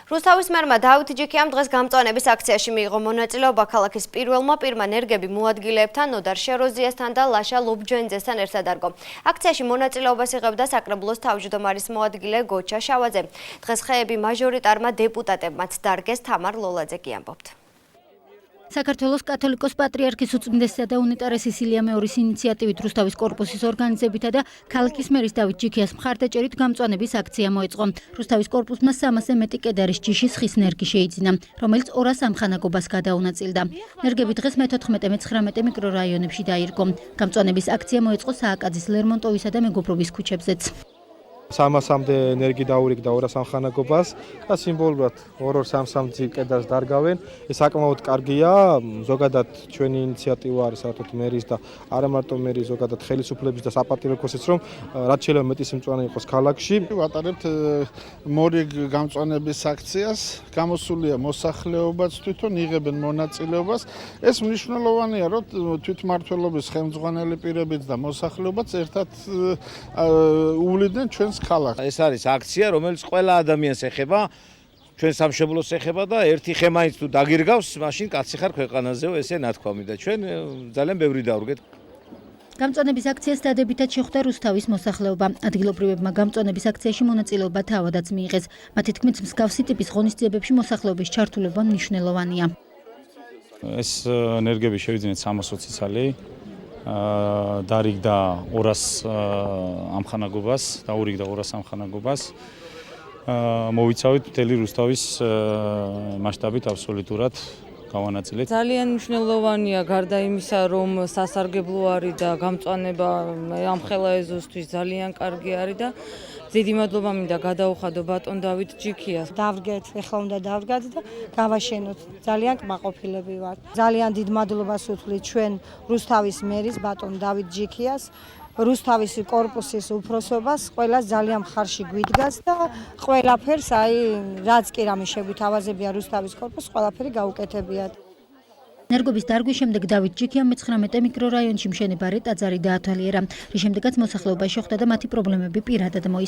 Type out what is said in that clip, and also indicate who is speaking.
Speaker 1: რუსთავის მერმა დავით ჯიქიამ დღეს გამწვანების აქციაში მიიღო მონაწილეობა ქალაქის პირველმა პირმა ნერგები მოადგილეებთან ნოდარ შეროზიასთან და ლაშა ლობჯენძესთან ერთად არგო. აქციაში მონაწილეობას იღებდა საკრებულოს თავმჯდომარის მოადგილე გოჩა შავაძე. დღეს ხეები მაჟორიტარმა დეპუტატებმაც დარგეს, თამარ ლოლაძე კი ამბობთ.
Speaker 2: საქართველოს კათოლიკოს პატრიარქის უწმიდესისა და უნიტარესი სილია მეორის ინიციატივით რუსთავის კორპუსის ორგანიზებითა და ქალაქის მერის დავით ჯიქიას მხარდაჭერით გამწვანების აქცია მოეწყო. რუსთავის კორპუსმა 300-ზე მეტი კედარის ჯიშის ხის ნერგი შეიძინა, რომელიც 200 ამხანაგობას გადაუნაწილდა. ნერგები დღეს მე-14-მე-19 მიკრორაიონებში დაირგო. გამწვანების აქცია მოეწყო სააკაძის, ლერმონტოვისა და მეგობრობის ქუჩებზეც.
Speaker 3: 300-მდე ნერგი დაურიგდა 200 ამხანაგობას და სიმბოლურად 2-3 კედარს დარგავენ. ეს საკმაოდ კარგია. ზოგადად ჩვენი ინიციატივა არის საერთოდ მერის და არა მარტო მერის, ზოგადად ხელისუფლების და საპატიო ქოსიც, რომ რაც შეიძლება მეტი სიმწვანე იყოს ქალაქში.
Speaker 4: ვატარებთ მორიგ გამწვანების აქციას. გამოსულია მოსახლეობაც თვითონ იღებენ მონაწილეობას. ეს მნიშვნელოვანია, რომ თვითმმართველობის ხელმძღვანელი პირებიც და მოსახლეობაც ერთად უვლიდნენ ჩვენს ქალაქს.
Speaker 5: ეს არის აქცია, რომელიც ყველა ადამიანს ეხება, ჩვენ სამშობლოს ეხება და ერთი ხე მაინც თუ დაგირგავს, მაშინ კაცი ხარ ქვეყანაზეო, ესე ნათქვამი და ჩვენ ძალიან ბევრი დავრგეთ.
Speaker 2: გამწვანების აქციას დადებითად შეხვდა რუსთავის მოსახლეობა. ადგილობრივებმა გამწვანების აქციაში მონაწილეობა თავადაც მიიღეს. მათი თქმით, მსგავსი ტიპის ღონისძიებებში მოსახლეობის ჩართულობა მნიშვნელოვანია.
Speaker 6: ეს ნერგები შევიძინეთ 320 ცალი. დარიგდა 200 ამხანაგობას, დაურიგდა 200 ამხანაგობას. მოვიცავით მთელი რუსთავის მასშტაბით აბსოლუტურად გავანაწილეთ.
Speaker 7: ძალიან მნიშვნელოვანია გარდა იმისა, რომ სასარგებლო არის და გამწვანება ამ ხელა ეზოსთვის ძალიან კარგი არის და დიდი მადლობა მინდა გადაუხადო ბატონ დავით ჯიქიას.
Speaker 8: დავდგეთ, ეხლა უნდა დავდგათ და გავაშენოთ. ძალიან კმაყოფილები ვართ. ძალიან დიდ მადლობას ვუთვლით ჩვენ რუსთავის მერის ბატონ დავით ჯიქიას, რუსთავის კორპუსის უფროსობას, ყველას ძალიან მხარში გვიდგას და ყველაფერს, რაც კი რამე შეგვითავაზებია რუსთავის კორპუსს, ყველაფერი გაუკეთებიათ.
Speaker 2: ნერგობის დარგვის შემდეგ დავით ჯიქიამ მე-19 მიკრორაიონში მშენებარე ტაძარი დაათვალიერა, რის შემდეგაც მოსახლეობა შეხვდა და მათი პრობლემები პირადად მოისმინა.